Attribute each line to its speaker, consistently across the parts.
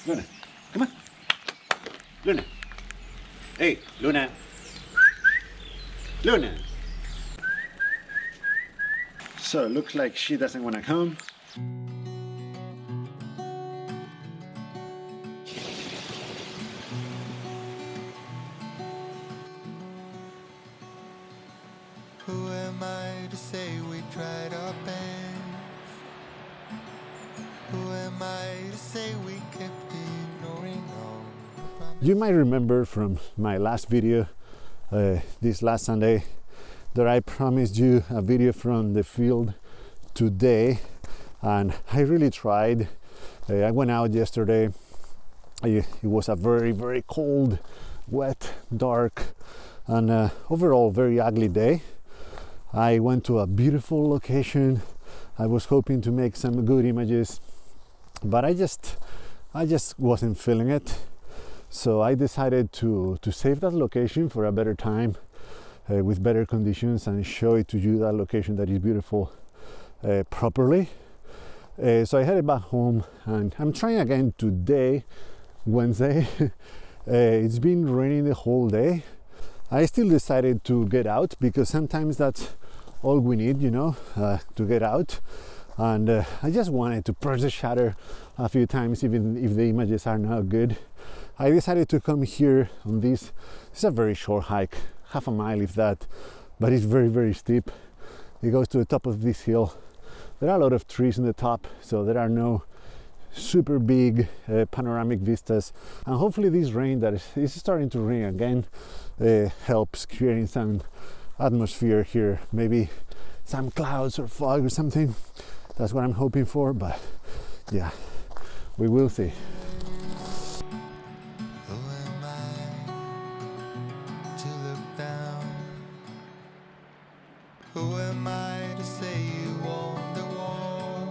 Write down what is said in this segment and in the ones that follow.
Speaker 1: Luna, come on. Luna. Hey, Luna. Luna. So it looks like she doesn't want to come.
Speaker 2: Who am I to say we tried our best? Who am I to say we kept ignoring all the promises?
Speaker 1: You might remember from my last video, this last Sunday, that I promised you a video from the field today, and I really tried. I went out yesterday. It was a very, very cold, wet, dark, and overall very ugly day. I went to a beautiful location. I was hoping to make some good images, but I just wasn't feeling it. So I decided to save that location for a better time, with better conditions, and show it to you, that location that is beautiful, properly. So I headed back home, and I'm trying again today, Wednesday. It's been raining the whole day. I still decided to get out because sometimes that's all we need, to get out. And I just wanted to press the shutter a few times, even if the images are not good. I decided to come here on this. It's a very short hike, half a mile if that, but it's very, very steep. It goes to the top of this hill. There are a lot of trees in the top, so there are no super big panoramic vistas. And hopefully this rain that is starting to rain again helps creating some atmosphere here. Maybe some clouds or fog or something. That's what I'm hoping for, but yeah, we will see.
Speaker 2: Who am I to look down? Who am I to say you won the war?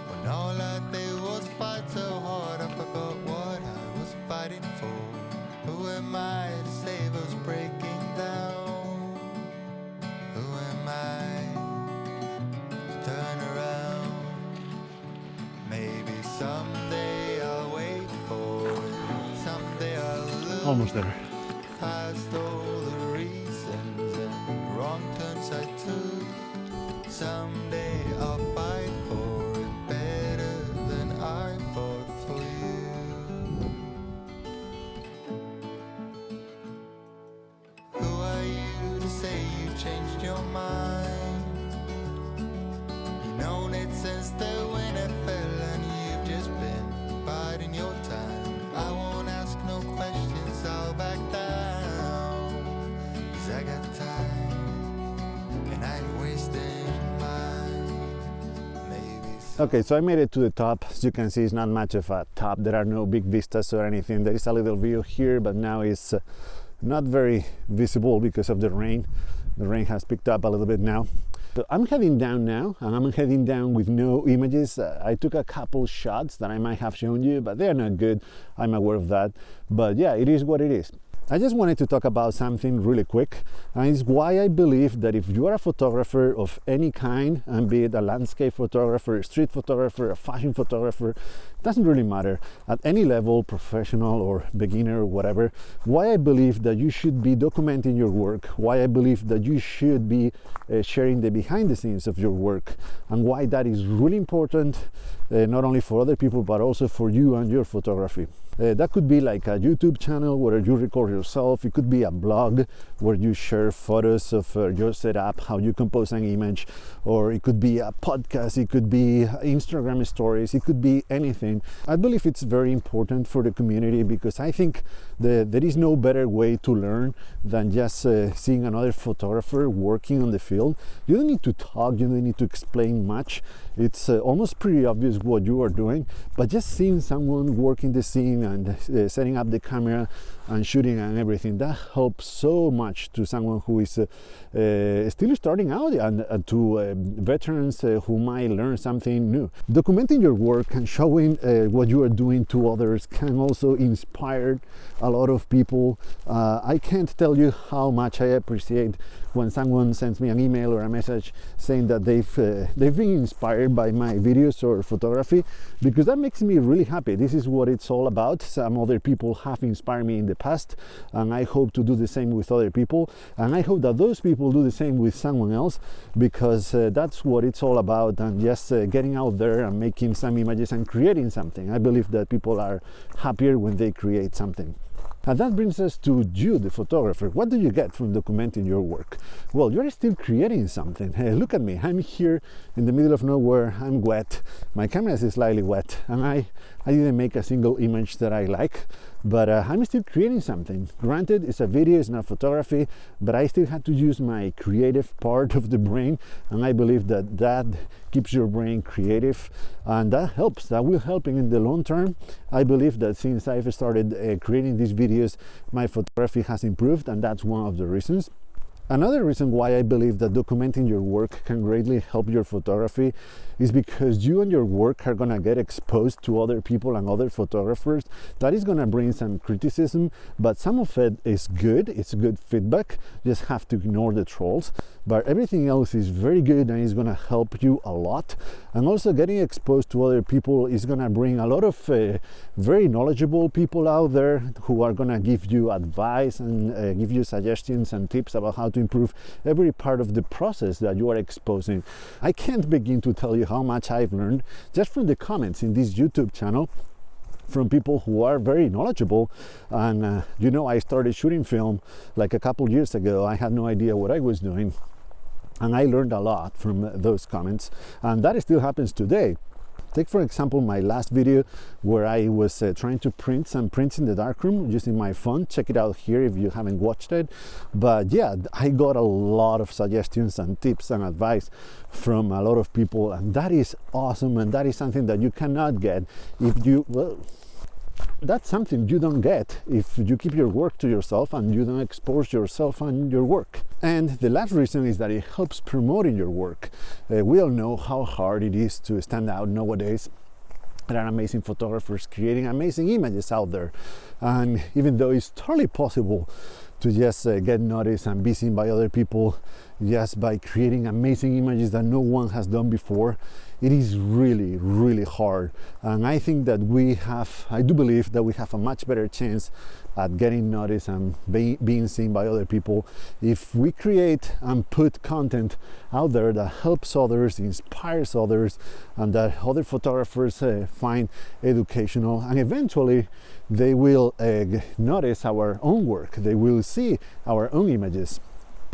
Speaker 2: When all I did was fight so hard, I forgot what I was fighting for. Who am I to save us breaking down? Who am I to turn around? Maybe someday I'll wait for it. Someday I'll look
Speaker 1: Almost there.
Speaker 2: past all the reasons and wrong turns I took. Someday I'll fight for it better than I fought for you. Who are you to say you changed your mind? You've known it since the winter fell, and you've just been biding your time. I won't ask no questions, I'll back down. 'Cause I got time, and I ain't wasting mine. Maybe
Speaker 1: Okay, so I made it to the top. As you can see, it's not much of a top. There are no big vistas or anything. There is a little view here, but now it's not very visible because of the rain. The rain has picked up a little bit now. So I'm heading down now, and I'm heading down with no images. I took a couple shots that I might have shown you, but they're not good. I'm aware of that. But yeah, it is what it is. I just wanted to talk about something really quick, and it's why I believe that if you are a photographer of any kind, and be it a landscape photographer, a street photographer, a fashion photographer, it doesn't really matter, at any level, professional or beginner or whatever, why I believe that you should be documenting your work, why I believe that you should be sharing the behind the scenes of your work, and why that is really important, not only for other people, but also for you and your photography. That could be like a YouTube channel where you record yourself. It could be a blog where you share photos of your setup, how you compose an image, or it could be a podcast, it could be Instagram stories, it could be anything. I believe it's very important for the community because I think there is no better way to learn than just seeing another photographer working on the field. You don't need to talk, you don't need to explain much. It's almost pretty obvious what you are doing, but just seeing someone working the scene and setting up the camera and shooting and everything, that helps so much to someone who is still starting out, and to veterans who might learn something new. Documenting your work and showing what you are doing to others can also inspire a lot of people. I can't tell you how much I appreciate when someone sends me an email or a message saying that they've been inspired inspired by my videos or photography, because that makes me really happy. This is what it's all about. Some other people have inspired me in the past, and I hope to do the same with other people, and I hope that those people do the same with someone else, because that's what it's all about. And just getting out there and making some images and creating something. I believe that people are happier when they create something. And that brings us to you, the photographer. What do you get from documenting your work? Well, you're still creating something. Hey, look at me. I'm here in the middle of nowhere. I'm wet. My camera is slightly wet, and I didn't make a single image that I like, but I'm still creating something. Granted, it's a video, it's not photography, but I still had to use my creative part of the brain, and I believe that that keeps your brain creative, and that helps. That will help in the long term. I believe that since I've started creating these videos, my photography has improved, and that's one of the reasons. Another reason why I believe that documenting your work can greatly help your photography is because you and your work are going to get exposed to other people and other photographers. That is going to bring some criticism, but some of it is good. It's good feedback. You just have to ignore the trolls. But everything else is very good, and it's going to help you a lot. And also, getting exposed to other people is going to bring a lot of very knowledgeable people out there who are going to give you advice and give you suggestions and tips about how to improve every part of the process that you are exposing. I can't begin to tell you how much I've learned just from the comments in this YouTube channel from people who are very knowledgeable. And you know, I started shooting film like a couple years ago. I had no idea what I was doing, and I learned a lot from those comments, and that still happens today. Take for example my last video where I was trying to print some prints in the darkroom using my phone. Check it out here if you haven't watched it. But yeah, I got a lot of suggestions and tips and advice from a lot of people, and that is awesome, and that is something that you cannot get if you, well, that's something you don't get if you keep your work to yourself and you don't expose yourself and your work. And the last reason is that it helps promoting your work. We all know how hard it is to stand out nowadays. There are amazing photographers creating amazing images out there, and even though it's totally possible to just get noticed and be seen by other people just by creating amazing images that no one has done before, it is really, really hard. And I think that I do believe that we have a much better chance at getting noticed and being seen by other people if we create and put content out there that helps others, inspires others, and that other photographers find educational, and eventually they will notice our own work. They will see our own images.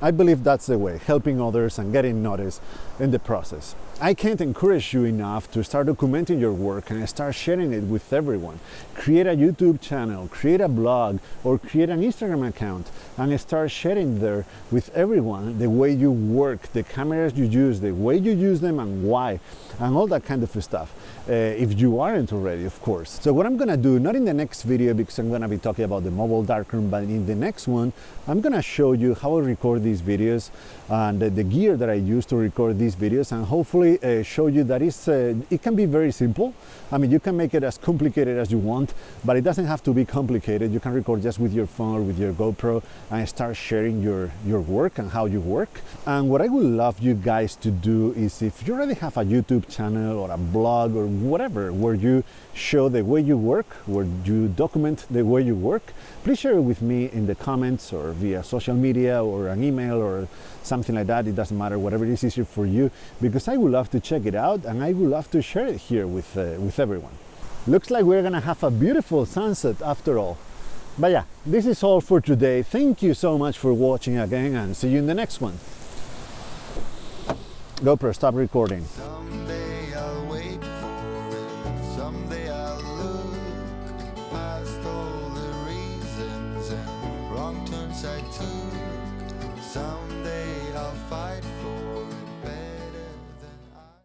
Speaker 1: I believe that's the way, helping others and getting noticed in the process. I can't encourage you enough to start documenting your work and start sharing it with everyone. Create a YouTube channel, create a blog, or create an Instagram account and start sharing there with everyone the way you work, the cameras you use, the way you use them and why, and all that kind of stuff. If you aren't already, of course. So what I'm gonna do, not in the next video because I'm gonna be talking about the mobile darkroom, but in the next one, I'm gonna show you how I record these videos and the gear that I use to record these videos, and hopefully show you that it can be very simple. I mean, you can make it as complicated as you want, but it doesn't have to be complicated. You can record just with your phone or with your GoPro and start sharing your work and how you work. And what I would love you guys to do is, if you already have a YouTube channel or a blog or whatever where you show the way you work, where you document the way you work, please share it with me in the comments or via social media or an email or something like that. It doesn't matter, whatever is easier for you, because I would love to check it out and I would love to share it here with everyone. Looks like we're gonna have a beautiful sunset after all. But yeah, this is all for today. Thank you so much for watching again, and see you in the next one. GoPro, stop recording.
Speaker 2: Someday I'll wait for it. Someday I'll look past all the reasons and wrong turns I took. Someday I'll fight for